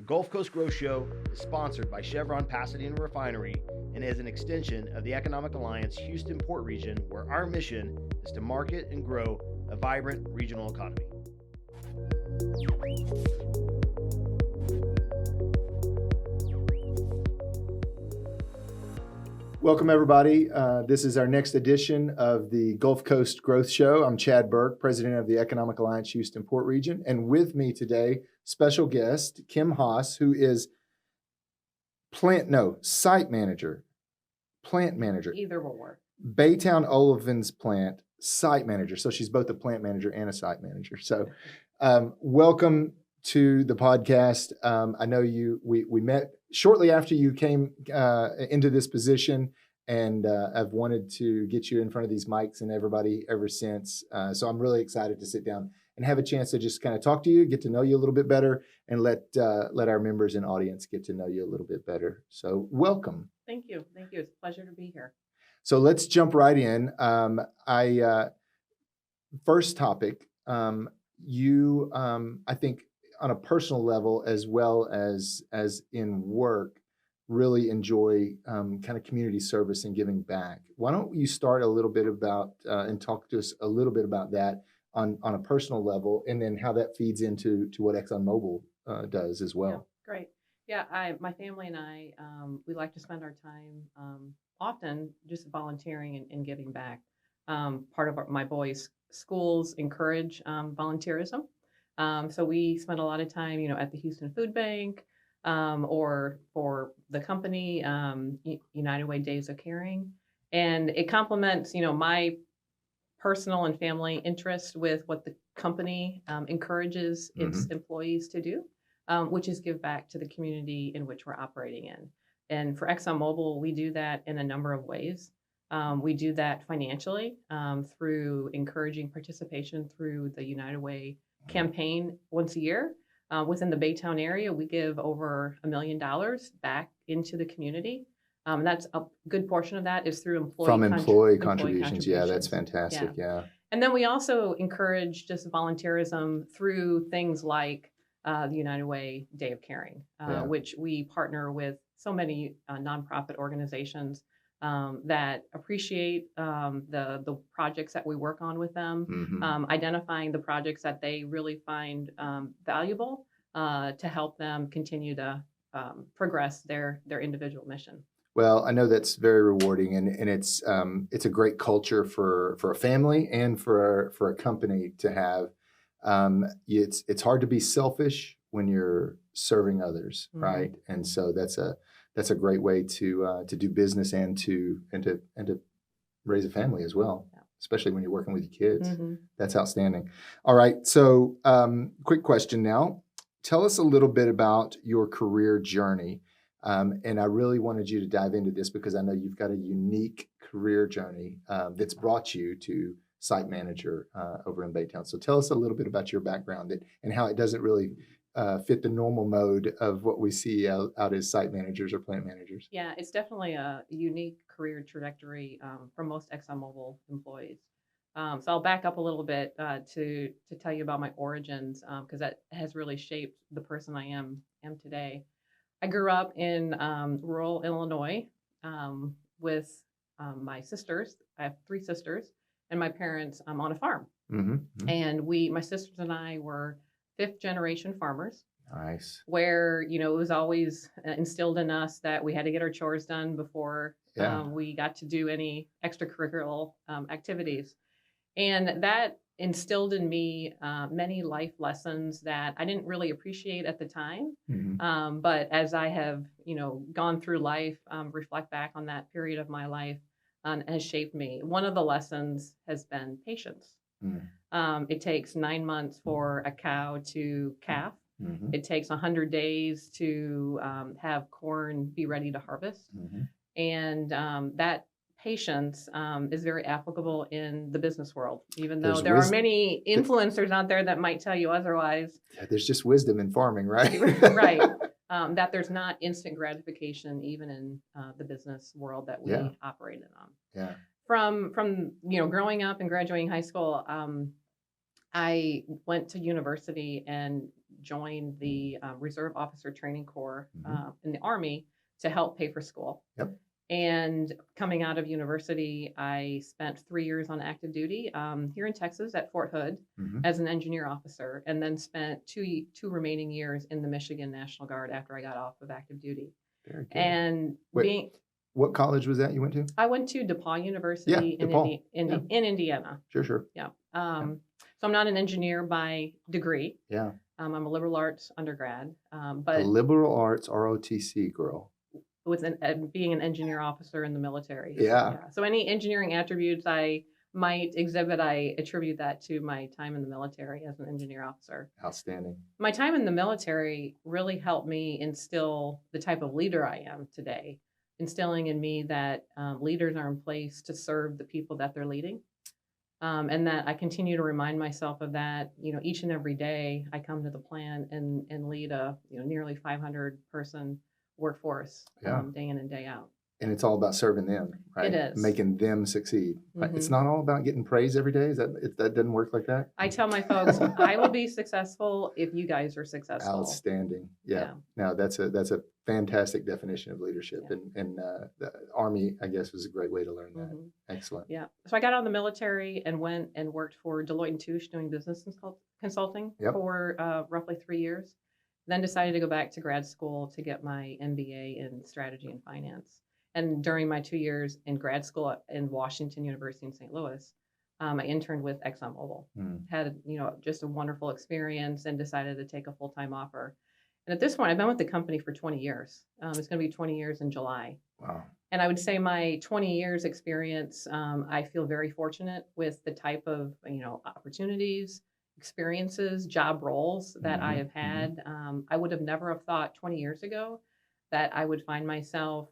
The Gulf Coast Growth Show is sponsored by Chevron Pasadena Refinery and is an extension of the Economic Alliance Houston Port Region, where our mission is to market and grow a vibrant regional economy. Welcome, everybody. This is our next edition of the Gulf Coast Growth Show. I'm Chad Burke, president of the Economic Alliance Houston Port Region. And with me today, special guest, Kim Haas, who is plant manager. Either will work. Baytown Olefins plant site manager. So she's both a plant manager and a site manager. So welcome to the podcast. I know we met shortly after you came into this position, and I've wanted to get you in front of these mics and everybody ever since. So I'm really excited to sit down and have a chance to just kind of talk to you, get to know you a little bit better, and let our members and audience get to know you a little bit better. So welcome. Thank you. It's a pleasure to be here. So let's jump right in. First topic, you, I think, on a personal level as well as in work, really enjoy kind of community service and giving back. Why don't you start a little bit about and talk to us a little bit about that on a personal level, and then how that feeds into what ExxonMobil does as well. Yeah, great. Yeah, my family and I, we like to spend our time often just volunteering and giving back. Part of my boys' schools encourage volunteerism. So we spend a lot of time, at the Houston Food Bank, or for the company, United Way Days of Caring. And it complements, my personal and family interest with what the company encourages its employees to do, which is give back to the community in which we're operating in. And for ExxonMobil, we do that in a number of ways. We do that financially through encouraging participation through the United Way campaign once a year. Within the Baytown area, we give over $1 million back into the community. That's a good portion of that is through employee contributions. Yeah, that's fantastic. Yeah. And then we also encourage just volunteerism through things like the United Way Day of Caring, which we partner with so many nonprofit organizations that appreciate the projects that we work on with them, identifying the projects that they really find valuable to help them continue to progress their individual mission. Well, I know that's very rewarding, and it's a great culture for a family and for a company to have. It's hard to be selfish when you're serving others, right? And so that's a great way to do business and to raise a family as well, especially when you're working with your kids. That's outstanding. All right, so quick question now. Tell us a little bit about your career journey. And I really wanted you to dive into this because I know you've got a unique career journey that's brought you to site manager over in Baytown. So tell us a little bit about your background and how it doesn't really fit the normal mode of what we see out as site managers or plant managers. Yeah, it's definitely a unique career trajectory for most ExxonMobil employees. So I'll back up a little bit to tell you about my origins because that has really shaped the person I am today. I grew up in rural Illinois with my sisters. I have 3 sisters, and my parents on a farm. And my sisters and I were 5th generation farmers. Nice. Where, it was always instilled in us that we had to get our chores done before we got to do any extracurricular activities. And that instilled in me many life lessons that I didn't really appreciate at the time. But as I have, gone through life, reflect back on that period of my life, has shaped me. One of the lessons has been patience. It takes 9 months for a cow to calf. It takes 100 days to have corn be ready to harvest. And that patience is very applicable in the business world, even though there are many influencers out there that might tell you otherwise. Yeah, there's just wisdom in farming, right? Right. That there's not instant gratification, even in the business world that we operate in. Yeah. From growing up and graduating high school, I went to university and joined the Reserve Officer Training Corps Mm-hmm. in the Army to help pay for school. Yep. And coming out of university, I spent 3 years on active duty here in Texas at Fort Hood Mm-hmm. as an engineer officer, and then spent two remaining years in the Michigan National Guard after I got off of active duty. Very good. And Wait, what college was that you went to? I went to DePaul University Yeah, DePaul. in Indiana. Sure. Yeah. So I'm not an engineer by degree. Yeah. I'm a liberal arts undergrad, A but liberal arts ROTC girl. with being an engineer officer in the military. Yeah. So any engineering attributes I might exhibit, I attribute that to my time in the military as an engineer officer. Outstanding. My time in the military really helped me instill the type of leader I am today, instilling in me that leaders are in place to serve the people that they're leading. And that I continue to remind myself of that, each and every day I come to the plant and lead a, nearly 500 person workforce day in and day out. And it's all about serving them, right? It is. Making them succeed. Right? Mhm. It's not all about getting praise every day. That doesn't work like that? I tell my folks, I will be successful if you guys are successful. Outstanding. Yeah. No, that's a fantastic definition of leadership. Yeah. And the Army, I guess, was a great way to learn that. Mhm. Excellent. Yeah. So I got out of the military and went and worked for Deloitte & Touche doing business consulting Yep. for roughly 3 years. Then decided to go back to grad school to get my MBA in strategy and finance. And during my 2 years in grad school in Washington University in St. Louis, I interned with ExxonMobil. Had, just a wonderful experience and decided to take a full-time offer. And at this point, I've been with the company for 20 years. It's going to be 20 years in July. Wow. And I would say my 20 years experience, I feel very fortunate with the type of, opportunities, experiences, job roles that I have had. I would have never have thought 20 years ago that I would find myself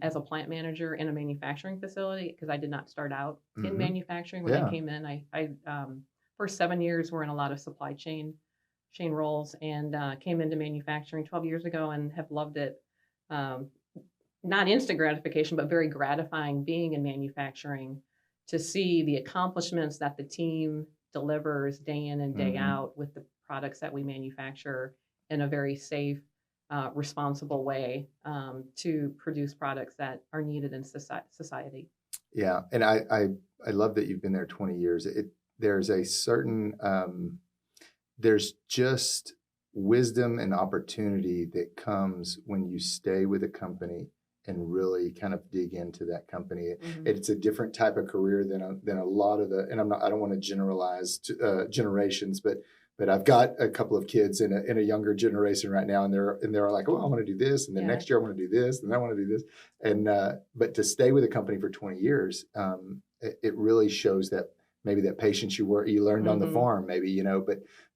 as a plant manager in a manufacturing facility, because I did not start out in manufacturing when I came in. I first 7 years were in a lot of supply chain roles, and came into manufacturing 12 years ago and have loved it. Not instant gratification, but very gratifying being in manufacturing to see the accomplishments that the team delivers day in and day out with the products that we manufacture in a very safe, responsible way to produce products that are needed in society. Yeah, and I love that you've been there 20 years. There's a certain there's just wisdom and opportunity that comes when you stay with a company and really kind of dig into that company. It's a different type of career than a lot of the, and I don't want to generalize generations, but I've got a couple of kids in a younger generation right now, and they're like, oh, I want to do this, and then next year I want to do this, and I want to do this, and but to stay with a company for 20 years, it really shows that maybe that patience you learned on the farm, maybe,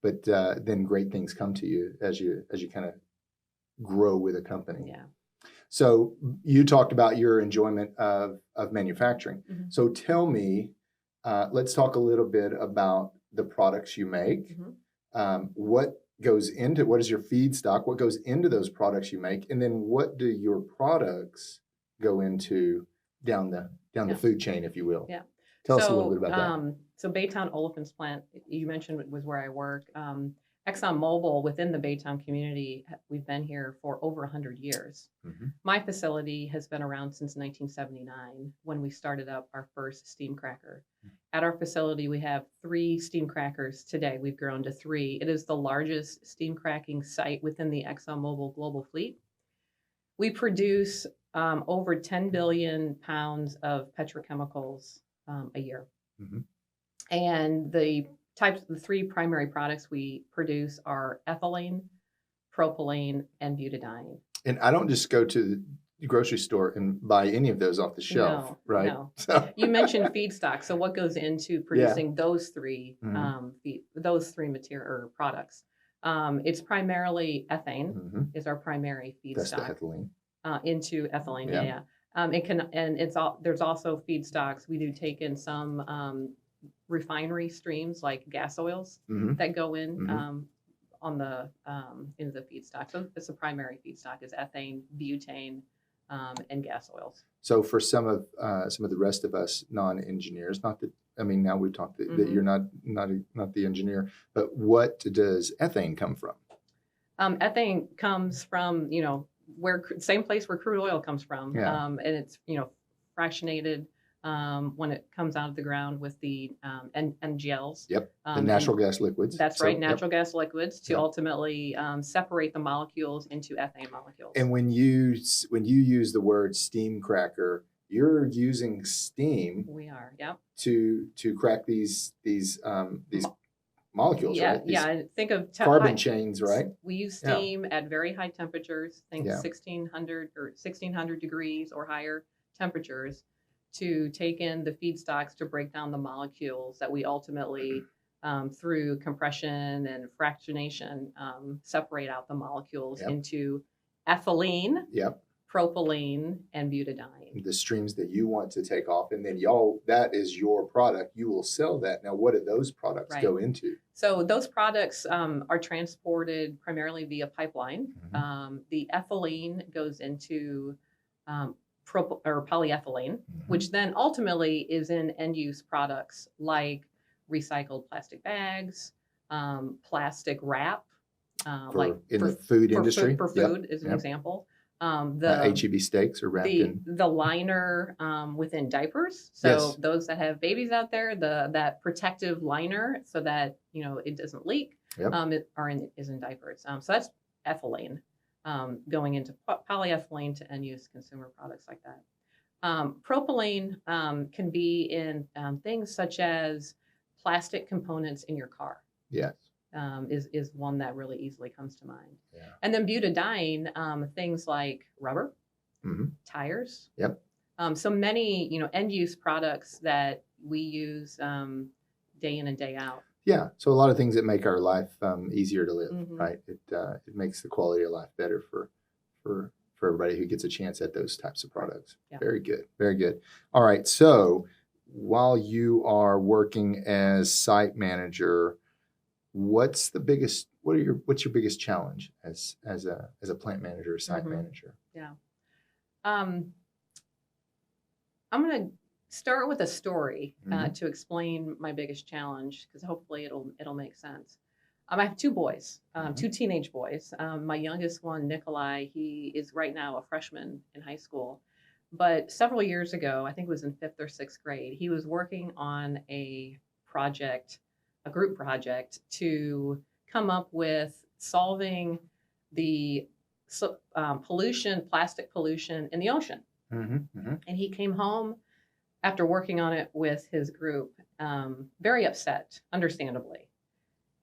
but then great things come to you as you kind of grow with a company. Yeah. So you talked about your enjoyment of manufacturing. So tell me, let's talk a little bit about the products you make. What is your feedstock? What goes into those products you make? And then what do your products go into down the food chain, if you will? Yeah. Tell us a little bit about that. So Baytown Olefins plant, you mentioned, was where I work. ExxonMobil, within the Baytown community, we've been here for over 100 years. My facility has been around since 1979 when we started up our first steam cracker. At our facility, we have 3 steam crackers today. We've grown to 3. It is the largest steam cracking site within the ExxonMobil global fleet. We produce over 10 billion pounds of petrochemicals a year. And the 3 primary products we produce are ethylene, propylene, and butadiene. And I don't just go to the grocery store and buy any of those off the shelf, right? No. So. You mentioned feedstock. So what goes into producing those 3 material or products? It's primarily ethane is our primary feedstock. That's the ethylene. Into ethylene, yeah. There's also feedstocks. We do take in some refinery streams like gas oils that go in into the feedstock. So it's a primary feedstock is ethane, butane, and gas oils. So for some of the rest of us non-engineers, now we've talked that you're not the engineer, but what does ethane come from? Ethane comes from, where same place where crude oil comes from. Yeah. And it's, fractionated when it comes out of the ground with the NGLs. Yep. The natural gas liquids. That's right, natural gas liquids to Yep. ultimately separate the molecules into ethane molecules. And when you use the word steam cracker, you're using steam. We are, yep. To crack these molecules, yeah, right? These yeah. Think of carbon chains, right? We use steam at very high temperatures. Think 1600 degrees or higher temperatures to take in the feedstocks to break down the molecules that we ultimately, through compression and fractionation, separate out the molecules into ethylene, propylene, and butadiene. The streams that you want to take off, and then that is your product. You will sell that. Now, what do those products go into? So those products are transported primarily via pipeline. The ethylene goes into polyethylene, which then ultimately is in end-use products like recycled plastic bags, plastic wrap, in the food industry. For food is an example. The HEB steaks are wrapped in the liner within diapers. So those that have babies out there, that protective liner so that it doesn't leak, is in diapers. So that's ethylene going into polyethylene to end use consumer products like that. Propylene can be in things such as plastic components in your car. Yes. Is one that really easily comes to mind. Yeah. And then butadiene, things like rubber, tires. Yep. So many, end use products that we use day in and day out. Yeah. So a lot of things that make our life easier to live, right? It makes the quality of life better for everybody who gets a chance at those types of products. Yeah. Very good. Very good. All right. So while you are working as site manager, what's your biggest challenge as a plant manager or site manager? Yeah. I'm going to start with a story to explain my biggest challenge, because hopefully it'll make sense. I have two boys, two teenage boys. My youngest one, Nikolai, he is right now a freshman in high school. But several years ago, I think it was in 5th or 6th grade, he was working on a group project to come up with solving the plastic pollution in the ocean. And he came home after working on it with his group, very upset, understandably.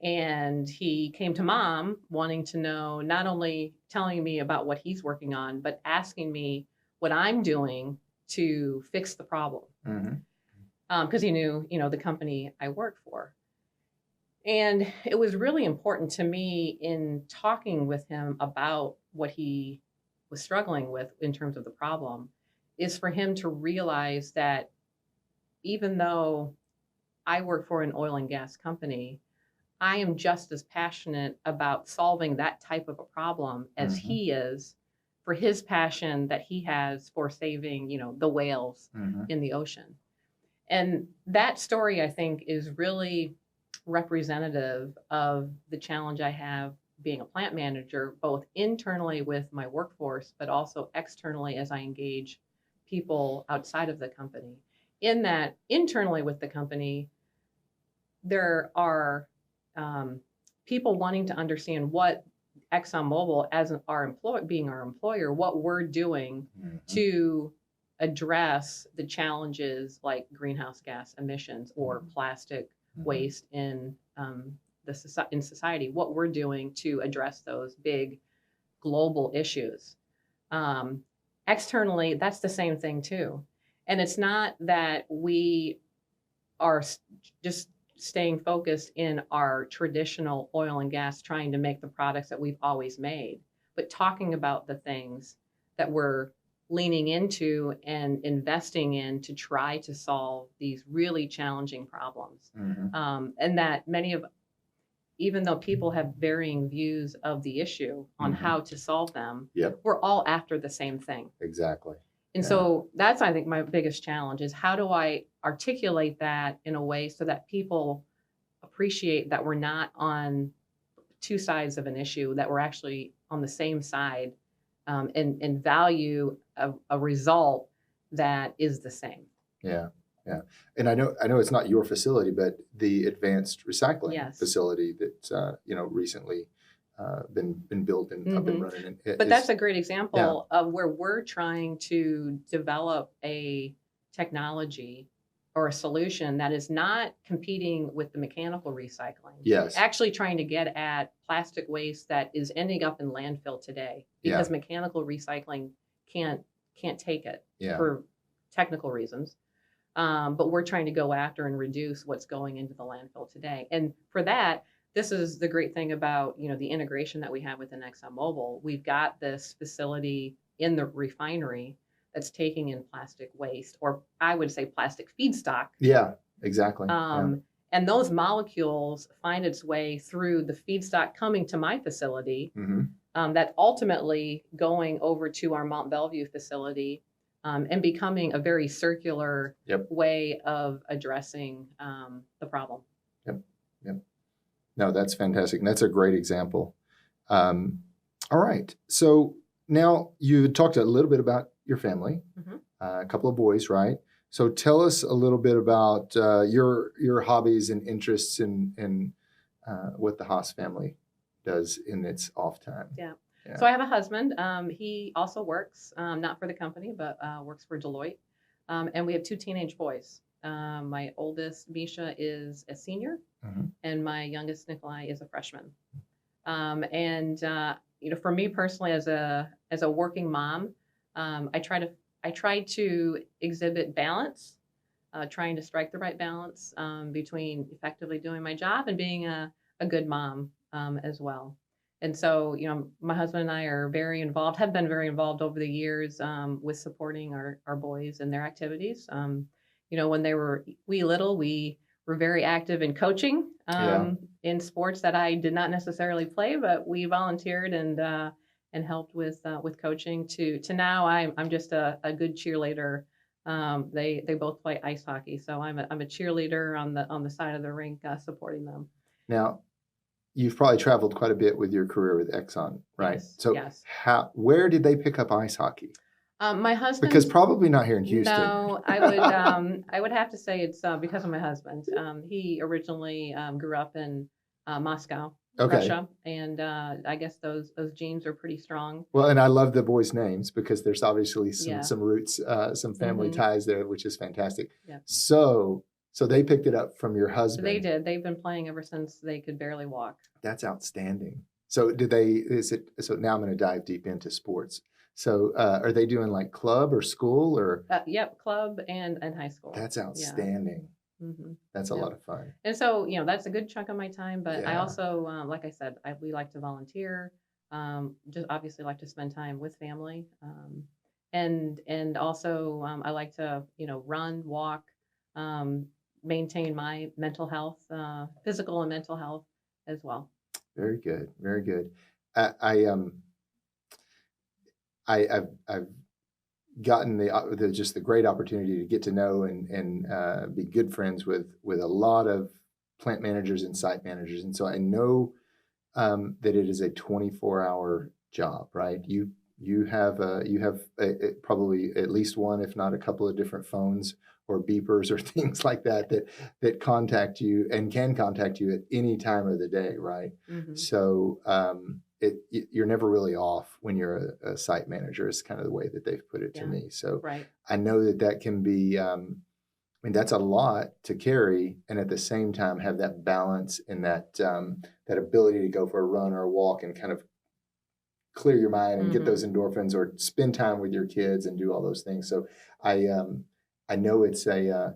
And he came to Mom wanting to know, not only telling me about what he's working on, but asking me what I'm doing to fix the problem. Because he knew, the company I work for. And it was really important to me in talking with him about what he was struggling with in terms of the problem, is for him to realize that even though I work for an oil and gas company, I am just as passionate about solving that type of a problem as he is for his passion that he has for saving, the whales in the ocean. And that story, I think, is really representative of the challenge I have being a plant manager, both internally with my workforce, but also externally as I engage people outside of the company. In that, internally with the company, there are people wanting to understand what ExxonMobil, as being our employer, what we're doing to address the challenges like greenhouse gas emissions or plastic waste in society, what we're doing to address those big global issues. Externally, that's the same thing too. And it's not that we are just staying focused in our traditional oil and gas, trying to make the products that we've always made, but talking about the things that we're leaning into and investing in to try to solve these really challenging problems. And that even though people have varying views of the issue on how to solve them, we're all after the same thing. Exactly. And so that's, I think, my biggest challenge is how do I articulate that in a way so that people appreciate that we're not on two sides of an issue that were actually on the same side, and value a result that is the same. Yeah. Yeah. And I know it's not your facility, but the advanced recycling Yes. facility that, recently been built and up and running. And But that's a great example Yeah. of where we're trying to develop a technology or a solution that is not competing with the mechanical recycling. Yes. Actually trying to get at plastic waste that is ending up in landfill today because mechanical recycling can't take it for technical reasons. But we're trying to go after and reduce what's going into the landfill today. And for that, this is the great thing about, the integration that we have within ExxonMobil. We've got this facility in the refinery that's taking in plastic waste, or I would say plastic feedstock. Yeah, exactly. And those molecules find its way through the feedstock coming to my facility, that ultimately going over to our Mont Belvieu facility, and becoming a very circular way of addressing the problem. Yep. No, that's fantastic. And that's a great example. All right. So now you talked a little bit about your family, a couple of boys, right? So tell us a little bit about your hobbies and interests in what the Haas family does in its off time. Yeah. So I have a husband. He also works, not for the company, but works for Deloitte. And we have two teenage boys. My oldest, Misha, is a senior, and my youngest, Nikolai, is a freshman. For me personally, as a working mom, I try to exhibit balance, trying to strike the right balance between effectively doing my job and being a good mom as well. And so, my husband and I are very involved, have been very involved over the years with supporting our boys and their activities. When they were little, we were very active in coaching in sports that I did not necessarily play, but we volunteered and helped with coaching. To now, I'm just a good cheerleader. They both play ice hockey, so I'm a cheerleader on the side of the rink, supporting them. Now, you've probably traveled quite a bit with your career with Exxon, right? Yes, so where did they pick up ice hockey? My husband. Because probably not here in Houston. No, I would have to say it's because of my husband. He originally grew up in Moscow, Russia, and I guess those genes are pretty strong. Well, and I love the boys' names because there's obviously some roots, some family ties there, which is fantastic. Yeah. So they picked it up from your husband. They did. They've been playing ever since they could barely walk. That's outstanding. So so now I'm going to dive deep into sports. So are they doing like club or school or? Yep, club and high school. That's outstanding. Yeah. That's a lot of fun. And so, that's a good chunk of my time, but I also, like I said, we like to volunteer, just obviously like to spend time with family. And also I like to, run, walk, maintain my mental health, physical and mental health as well. Very good. Very good. I've gotten the great opportunity to get to know and be good friends with a lot of plant managers and site managers. And so I know that it is a 24-hour job, right? You have probably at least one, if not a couple of different phones or beepers or things like that contact you and can contact you at any time of the day, right? So you're never really off when you're a site manager is kind of the way that they've put it to me. So I know that can be, that's a lot to carry, and at the same time have that balance and that ability to go for a run or a walk and kind of clear your mind and get those endorphins or spend time with your kids and do all those things. So I know it's a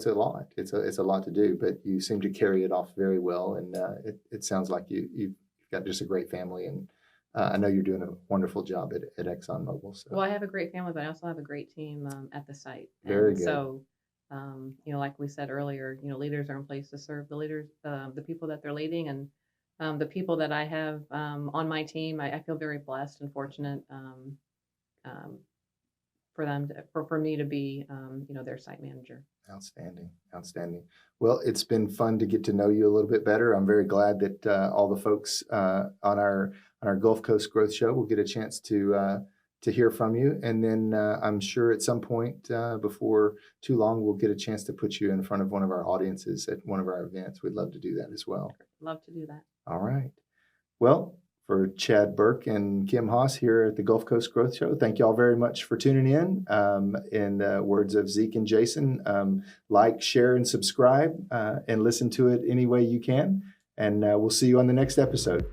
lot. It's a lot to do, but you seem to carry it off very well, and it sounds like you've got just a great family, and I know you're doing a wonderful job at ExxonMobil. So. Well, I have a great family, but I also have a great team at the site. Very good. So, like we said earlier, leaders are in place to serve the leaders, the people that they're leading, and the people that I have on my team. I feel very blessed and fortunate for them for me to be, their site manager. Outstanding. Well, it's been fun to get to know you a little bit better. I'm very glad that all the folks on our Gulf Coast Growth Show will get a chance to hear from you, and then I'm sure at some point before too long we'll get a chance to put you in front of one of our audiences at one of our events. We'd love to do that as well. Love to do that. All right. Well, for Chad Burke and Kim Haas here at the Gulf Coast Growth Show, thank you all very much for tuning in. In the words of Zeke and Jason, like, share, and subscribe, and listen to it any way you can. And we'll see you on the next episode.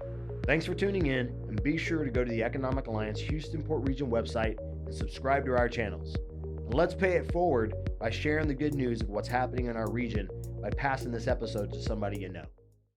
Thanks for tuning in, and be sure to go to the Economic Alliance Houston Port Region website and subscribe to our channels. And let's pay it forward by sharing the good news of what's happening in our region by passing this episode to somebody you know.